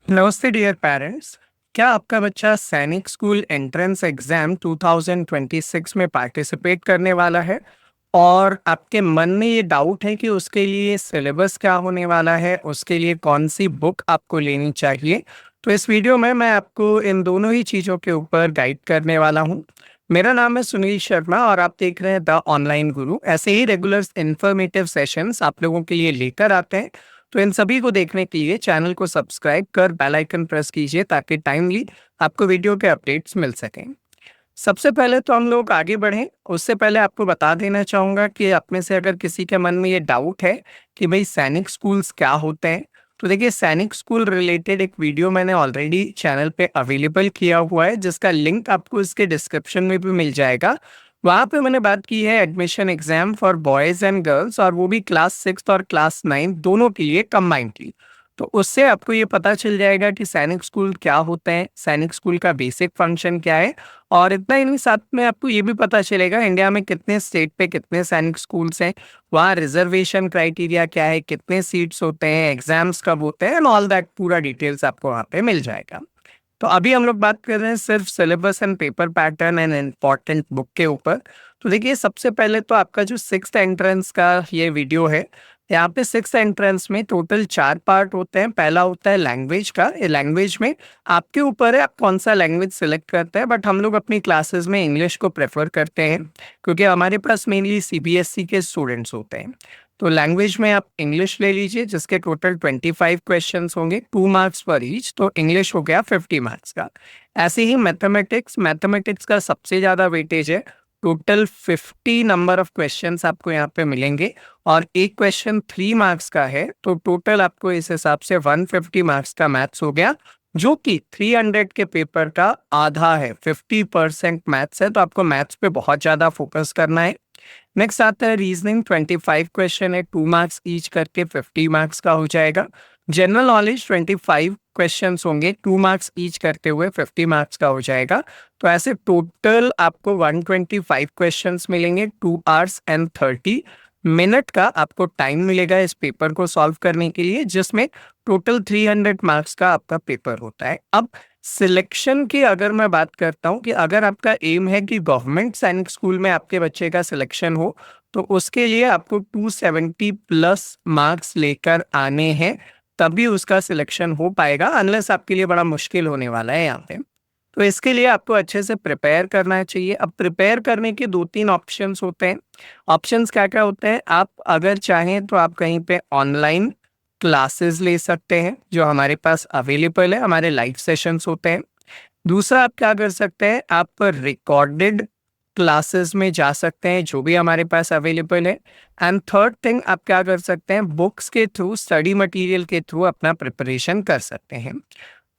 नमस्ते dear parents. क्या आपका बच्चा सैनिक स्कूल एंट्रेंस एग्जाम 2026 में पार्टिसिपेट करने वाला है और आपके मन में ये डाउट है कि उसके लिए सिलेबस क्या होने वाला है, उसके लिए कौन सी बुक आपको लेनी चाहिए? तो इस वीडियो में मैं आपको इन दोनों ही चीज़ों के ऊपर गाइड करने वाला हूँ। मेरा नाम है सुनील शर्मा और आप देख रहे हैं द ऑनलाइन गुरु। ऐसे ही रेगुलर इन्फॉर्मेटिव सेशंस आप लोगों के लिए लेकर आते हैं। तो इन सभी को देखने के लिए चैनल को सब्सक्राइब कर बेल आइकन प्रेस कीजिए ताकि टाइमली आपको वीडियो के अपडेट्स मिल सकें। सबसे पहले तो हम लोग आगे बढ़ें, उससे पहले आपको बता देना चाहूँगा कि आप में से अगर किसी के मन में ये डाउट है कि भाई सैनिक स्कूल्स क्या होते हैं, तो देखिए सैनिक स्कूल रिलेटेड एक वीडियो मैंने ऑलरेडी चैनल पे अवेलेबल किया हुआ है, जिसका लिंक आपको इसके डिस्क्रिप्शन में भी मिल जाएगा। वहाँ पे मैंने बात की है admission exam for boys and girls, और वो भी क्लास 6 और क्लास 9 दोनों के लिए कंबाइंडली। तो उससे आपको ये पता चल जाएगा कि सैनिक स्कूल क्या होता है, सैनिक स्कूल का बेसिक फंक्शन क्या है, और इतना ही नहीं, साथ में आपको ये भी पता चलेगा इंडिया में कितने स्टेट पे कितने सैनिक स्कूल्स हैं, वहाँ रिजर्वेशन क्राइटेरिया क्या है, कितने सीट्स होते हैं, एग्जाम्स कब होते हैं, एंड ऑल दैट पूरा डिटेल्स आपको वहाँ पे मिल जाएगा। तो अभी हम लोग बात कर रहे हैं सिर्फ syllabus and paper pattern and important book के ऊपर। तो देखिए सबसे पहले तो आपका जो सिक्स्थ एंट्रेंस का ये वीडियो है, यहाँ पे सिक्स्थ एंट्रेंस में टोटल 4 पार्ट होते हैं। पहला होता है लैंग्वेज का। ये लैंग्वेज में आपके ऊपर है आप कौन सा लैंग्वेज सिलेक्ट करते हैं, बट हम लोग अपनी क्लासेस में इंग्लिश को प्रेफर करते हैं क्योंकि हमारे पास मेनली सीबीएसई के स्टूडेंट्स होते हैं। तो लैंग्वेज में आप इंग्लिश ले लीजिए, जिसके टोटल 25 क्वेश्चंस होंगे, 2 मार्क्स पर ईच, तो इंग्लिश हो गया 50 मार्क्स का। ऐसे ही मैथमेटिक्स, मैथमेटिक्स का सबसे ज़्यादा वेटेज है। टोटल 50 नंबर ऑफ क्वेश्चंस आपको यहाँ पे मिलेंगे और एक क्वेश्चन 3 मार्क्स का है, तो टोटल आपको इस हिसाब से 150 मार्क्स का मैथ्स हो गया, जो कि 300 के पेपर का आधा है। 50% मैथ्स है, तो आपको मैथ्स पे बहुत ज़्यादा फोकस करना है। नेक्स्ट आता है रीजनिंग। 25 क्वेश्चन है, 2 मार्क्स ईच करके 50 मार्क्स का हो जाएगा। जनरल नॉलेज 25 क्वेश्चंस होंगे, 2 मार्क्स ईच करते हुए 50 मार्क्स का हो जाएगा। तो ऐसे टोटल आपको 125 क्वेश्चंस मिलेंगे, 2 आवर्स एंड 30 मिनट का आपको टाइम मिलेगा इस पेपर को सॉल्व करने के लिए, जिसमें टोटल 300 मार्क्स का आपका पेपर होता है। अब सिलेक्शन की अगर मैं बात करता हूँ कि अगर आपका एम है कि गवर्नमेंट सैनिक स्कूल में आपके बच्चे का सिलेक्शन हो, तो उसके लिए आपको 270 प्लस मार्क्स लेकर आने हैं, तभी उसका सिलेक्शन हो पाएगा, अनलेस आपके लिए बड़ा मुश्किल होने वाला है यहाँ पे। तो इसके लिए आपको अच्छे से प्रिपेयर करना चाहिए। अब प्रिपेयर करने के 2-3 ऑप्शंस होते हैं। ऑप्शंस क्या-क्या होते हैं? आप अगर चाहें तो आप कहीं पे ऑनलाइन क्लासेस ले सकते हैं, जो हमारे पास अवेलेबल है, हमारे लाइव सेशंस होते हैं। दूसरा आप क्या कर सकते हैं, आप रिकॉर्डेड क्लासेस में जा सकते हैं, जो भी हमारे पास अवेलेबल है। एंड थर्ड थिंग आप क्या कर सकते हैं, बुक्स के थ्रू, स्टडी मटेरियल के थ्रू अपना प्रिपरेशन कर सकते हैं।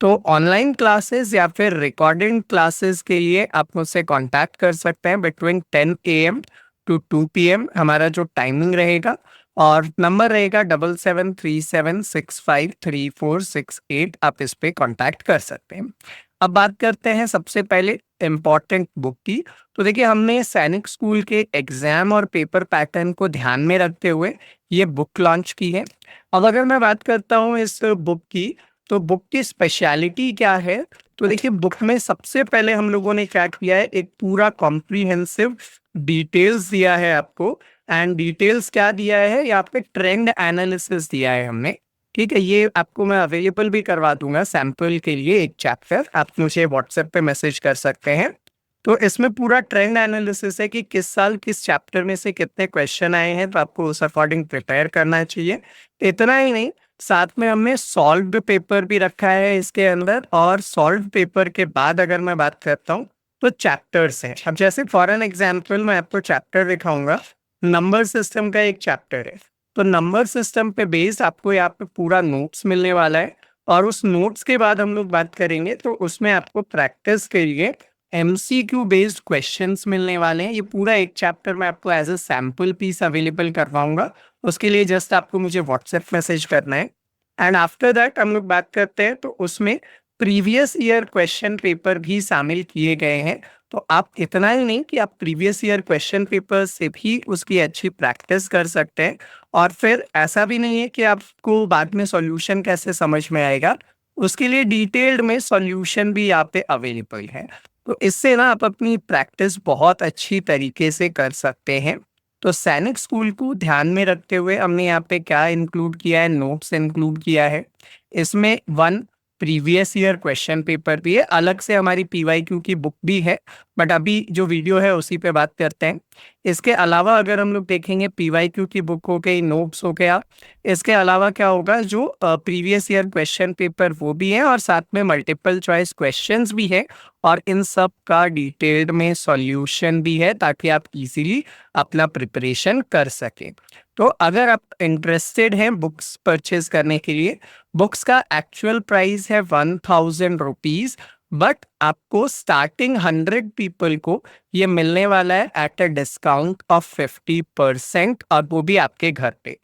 तो ऑनलाइन क्लासेस या फिर रिकॉर्डिंग क्लासेस के लिए आप मुझसे कांटेक्ट कर सकते हैं। बिटवीन 10 AM टू 2 PM हमारा जो टाइमिंग रहेगा, और नंबर रहेगा 7737653468। आप इस पे कांटेक्ट कर सकते हैं। अब बात करते हैं सबसे पहले इम्पॉर्टेंट बुक की। तो देखिए हमने सैनिक स्कूल के एग्जाम और पेपर पैटर्न को ध्यान में रखते हुए ये बुक लॉन्च की है। अब अगर मैं बात करता हूँ इस बुक की, तो बुक की स्पेशलिटी क्या है? तो देखिए बुक में सबसे पहले हम लोगों ने क्या किया है, एक पूरा कॉम्प्रिहेंसिव डिटेल्स दिया है आपको। एंड डिटेल्स क्या दिया है, यहाँ पे ट्रेंड एनालिसिस दिया है हमने। ठीक है, ये आपको मैं अवेलेबल भी करवा दूंगा सैंपल के लिए एक चैप्टर, आप मुझे व्हाट्सएप पे मैसेज कर सकते हैं। तो इसमें पूरा ट्रेंड एनालिसिस है कि किस साल किस चैप्टर में से कितने क्वेश्चन आए हैं, तो आपको उस अकॉर्डिंग प्रिपेयर करना चाहिए। इतना ही नहीं, साथ में हमने सॉल्व्ड पेपर भी रखा है इसके अंदर, और सॉल्व्ड पेपर के बाद अगर मैं बात करता हूँ तो चैप्टर्स हैं। अब जैसे फॉर एन एग्जाम्पल मैं आपको चैप्टर दिखाऊंगा, नंबर सिस्टम का एक चैप्टर है। तो नंबर सिस्टम पे बेस्ड आपको यहाँ पे पूरा नोट्स मिलने वाला है, और उस नोट्स के बाद हम लोग बात करेंगे तो उसमें आपको प्रैक्टिस के लिए एमसीक्यू बेस्ड क्वेश्चंस मिलने वाले हैं। ये पूरा एक चैप्टर मैं आपको as a sample piece available करवाऊंगा। उसके लिए जस्ट आपको मुझे व्हाट्सएप मैसेज करना है। एंड आफ्टर दैट हम लोग बात करते हैं तो उसमें प्रीवियस ईयर क्वेश्चन पेपर भी शामिल किए गए हैं। तो आप इतना ही नहीं कि आप प्रीवियस ईयर क्वेश्चन पेपर से भी उसकी अच्छी प्रैक्टिस कर सकते हैं, और फिर ऐसा भी नहीं है कि आपको बाद में सॉल्यूशन कैसे समझ में आएगा, उसके लिए डिटेल्ड में सॉल्यूशन भी यहाँ पे अवेलेबल है। तो इससे ना आप अपनी प्रैक्टिस बहुत अच्छी तरीके से कर सकते हैं। तो सैनिक स्कूल को ध्यान में रखते हुए हमने यहाँ पे क्या इंक्लूड किया है, नोट्स इंक्लूड किया है। इसमें one previous year question paper भी है, अलग से हमारी पीवाईक्यू की बुक भी है, बट अभी जो वीडियो है उसी पे बात करते हैं। इसके अलावा अगर हम लोग देखेंगे पीवाईक्यू की बुक हो गई, नोट्स हो गया, इसके अलावा क्या होगा, जो प्रीवियस ईयर क्वेश्चन पेपर वो भी है और साथ में मल्टीपल चॉइस क्वेश्चंस भी है और इन सब का डिटेल्ड में सॉल्यूशन भी है ताकि आप इजीली अपना प्रिपरेशन कर सकें। तो अगर आप इंटरेस्टेड हैं बुक्स परचेज करने के लिए, बुक्स का एक्चुअल प्राइस है 1000 रुपीज़, बट आपको स्टार्टिंग 100 पीपल को ये मिलने वाला है एट अ डिस्काउंट ऑफ 50% और वो भी आपके घर पे।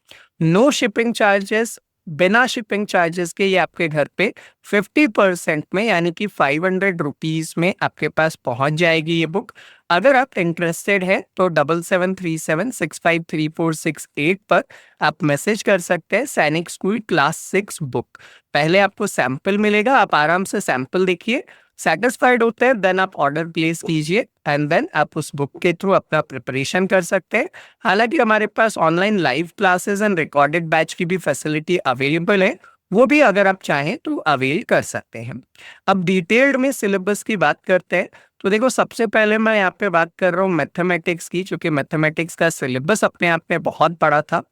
नो शिपिंग चार्जेस, बिना शिपिंग चार्जेस के ये आपके घर पे 50% में यानी कि 500 रुपीज़ में आपके पास पहुंच जाएगी ये बुक। अगर आप इंटरेस्टेड हैं तो 7737653468 पर आप मैसेज कर सकते हैं सैनिक स्कूल क्लास 6 बुक। पहले आपको सैंपल मिलेगा, आप आराम से सैंपल देखिए, सेटिस्फाइड होते हैं देन आप ऑर्डर प्लेस कीजिए एंड देन आप उस बुक के थ्रू अपना प्रिपरेशन कर सकते हैं। हालांकि हमारे पास online live classes and recorded batch की भी फैसिलिटी अवेलेबल है, वो भी अगर आप चाहें तो अवेल कर सकते हैं। अब डिटेल्ड में सिलेबस की बात करते हैं। तो देखो, सबसे पहले मैं यहाँ पे बात कर रहा हूँ मैथमेटिक्स की, क्योंकि मैथमेटिक्स का सिलेबस अपने आप में बहुत बड़ा था।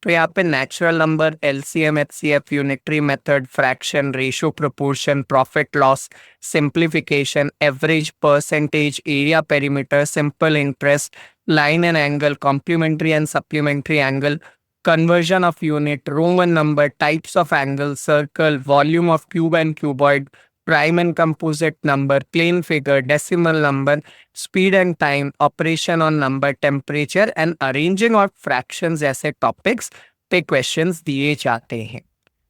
तो यहाँ पे natural number, LCM, HCF, unitary method, fraction, ratio, proportion, profit loss, simplification, average, percentage, area perimeter, simple interest, line and angle, complementary and supplementary angle, conversion of unit, Roman number, types of angle, circle, volume of cube and cuboid, prime and composite number, plane figure, decimal number, speed and time, operation on number, temperature and arranging of fractions जैसे topics पे questions दिए जाते हैं।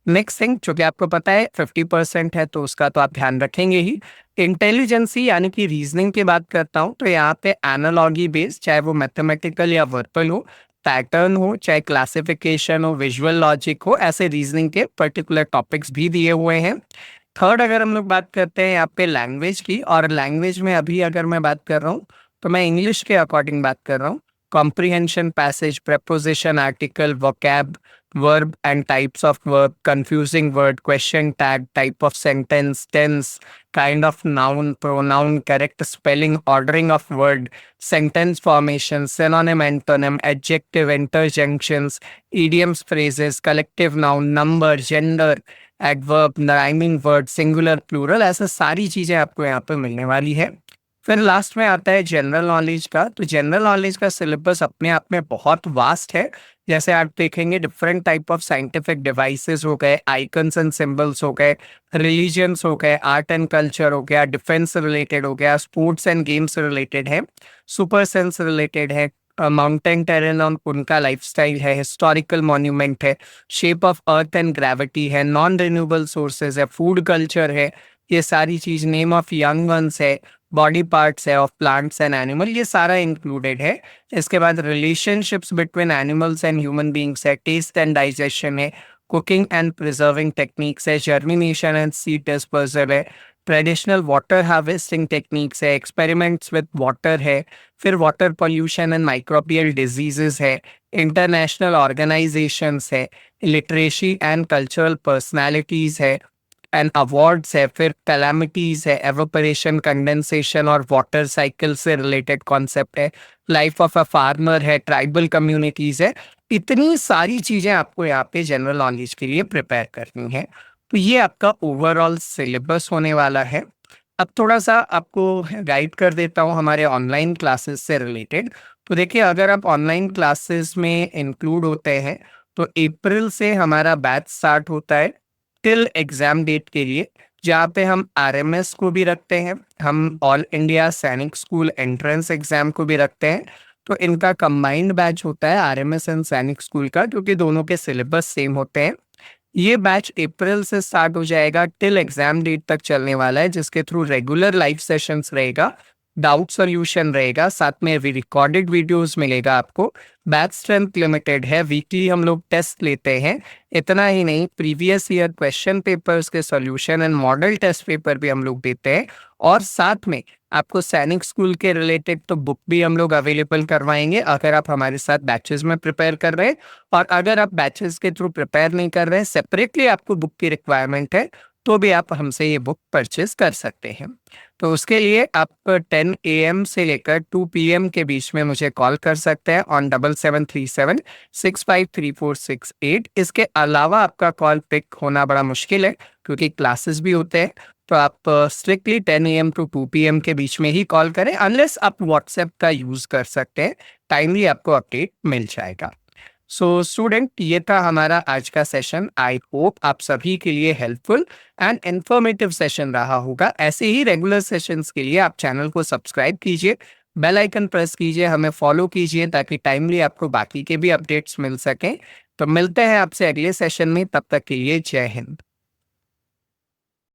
Next thing, जो कि आपको पता है 50% है तो उसका तो आप ध्यान रखेंगे ही। इंटेलिजेंसी यानी कि रीजनिंग की बात करता हूँ तो यहाँ पे एनालॉगी बेस्ड, चाहे वो मैथमेटिकल या वर्बल हो, पैटर्न हो, चाहे क्लासिफिकेशन हो, विजुअल लॉजिक हो, ऐसे रीजनिंग के पर्टिकुलर टॉपिक्स भी दिए हुए हैं। थर्ड, अगर हम लोग बात करते हैं यहाँ पे लैंग्वेज की, और लैंग्वेज में अभी अगर मैं बात कर रहा हूँ तो मैं इंग्लिश के अकॉर्डिंग बात कर रहा हूँ। Comprehension, passage, preposition, article, vocab, verb and types of verb, confusing word, question tag, type of sentence, tense, kind of noun, pronoun, correct spelling, ordering of word, sentence formation, synonym, antonym, adjective, interjunctions, idioms, phrases, collective noun, number, gender, adverb, rhyming word, singular, plural, ऐसा सारी चीजें आपको यहाँ पे मिलने वाली है। फिर लास्ट में आता है जनरल नॉलेज का। तो जनरल नॉलेज का सिलेबस अपने आप में बहुत वास्ट है। जैसे आप देखेंगे different type of scientific devices हो गए, आइकन्स एंड सिंबल्स हो गए, रिलीजन्स हो गए, आर्ट एंड कल्चर हो गया, डिफेंस रिलेटेड हो गया, स्पोर्ट्स एंड गेम्स रिलेटेड है, सुपर सेंस रिलेटेड है, माउंटेन टेरेन और उनका लाइफस्टाइल है, हिस्टोरिकल मॉन्यूमेंट है, shape of earth and gravity है, नॉन रिन्यूएबल सोर्सेज है, फूड कल्चर है, ये सारी चीज, नेम ऑफ यंग वंस है, बॉडी पार्ट्स है ऑफ प्लांट्स एंड एनिमल, ये सारा इंक्लूडेड है। इसके बाद relationships between animals and human beings है, टेस्ट एंड डाइजेशन है, कुकिंग एंड प्रिजर्विंग टेक्निक्स है, जर्मिनेशन एंड सीड डिस्पर्सल है, ट्रेडिशनल वाटर हार्वेस्टिंग टेक्निक्स है, एक्सपेरिमेंट्स विद वाटर है, फिर water pollution and microbial diseases है, इंटरनेशनल ऑर्गेनाइजेशंस है, literacy and cultural personalities है एंड अवार्ड्स है, फिर कैलामिटीज है, एवोपरेशन, कंडेंसेशन और वाटर साइकिल से रिलेटेड कॉन्सेप्ट है, लाइफ ऑफ अ फार्मर है, ट्राइबल कम्युनिटीज है। इतनी सारी चीजें आपको यहाँ पे जनरल नॉलेज के लिए प्रिपेयर करनी है। तो ये आपका ओवरऑल सिलेबस होने वाला है। अब थोड़ा सा आपको गाइड कर देता हूँ हमारे ऑनलाइन क्लासेस से रिलेटेड। तो देखिए, अगर आप ऑनलाइन क्लासेस में इंक्लूड होते हैं तो अप्रैल से हमारा बैच स्टार्ट होता है टिल एग्जाम डेट के लिए, जहाँ पे हम आरएमएस को भी रखते हैं, हम ऑल इंडिया सैनिक स्कूल एंट्रेंस एग्जाम को भी रखते हैं। तो इनका कंबाइंड बैच होता है आरएमएस एंड सैनिक स्कूल का, क्योंकि दोनों के सिलेबस सेम होते हैं। ये बैच अप्रैल से स्टार्ट हो जाएगा, टिल एग्जाम डेट तक चलने वाला है, जिसके थ्रू रेगुलर लाइव सेशंस रहेगा डाउट सॉल्यूशन रहेगा, साथ में रिकॉर्डेड वीडियोस मिलेगा आपको। बैच स्ट्रेंथ लिमिटेड है, वीकली हम लोग टेस्ट लेते हैं। इतना ही नहीं, प्रीवियस ईयर क्वेश्चन पेपर्स के solution and model test paper भी हम लोग देते हैं। और साथ में आपको सैनिक स्कूल के रिलेटेड तो बुक भी हम लोग अवेलेबल करवाएंगे अगर आप हमारे साथ बैचेस में प्रिपेयर कर रहे हैं। और अगर आप बैचेस के थ्रू प्रिपेयर नहीं कर रहे हैं, सेपरेटली आपको बुक की रिक्वायरमेंट है, तो भी आप हमसे ये बुक परचेज कर सकते हैं। तो उसके लिए आप 10 AM से लेकर 2 PM के बीच में मुझे कॉल कर सकते हैं ऑन 7737653468। इसके अलावा आपका कॉल पिक होना बड़ा मुश्किल है क्योंकि क्लासेस भी होते हैं। तो आप स्ट्रिक्टली 10 AM टू 2 PM के बीच में ही कॉल करें, अनलेस आप व्हाट्सएप का यूज़ कर सकते हैं। टाइमली आपको अपडेट मिल जाएगा। सो स्टूडेंट, ये था हमारा आज का सेशन। आई होप आप सभी के लिए हेल्पफुल एंड इन्फॉर्मेटिव सेशन रहा होगा। ऐसे ही रेगुलर सेशंस के लिए आप चैनल को सब्सक्राइब कीजिए, बेल आइकन प्रेस कीजिए, हमें फॉलो कीजिए ताकि टाइमली आपको बाकी के भी अपडेट्स मिल सकें। तो मिलते हैं आपसे अगले सेशन में, तब तक के लिए जय हिंद।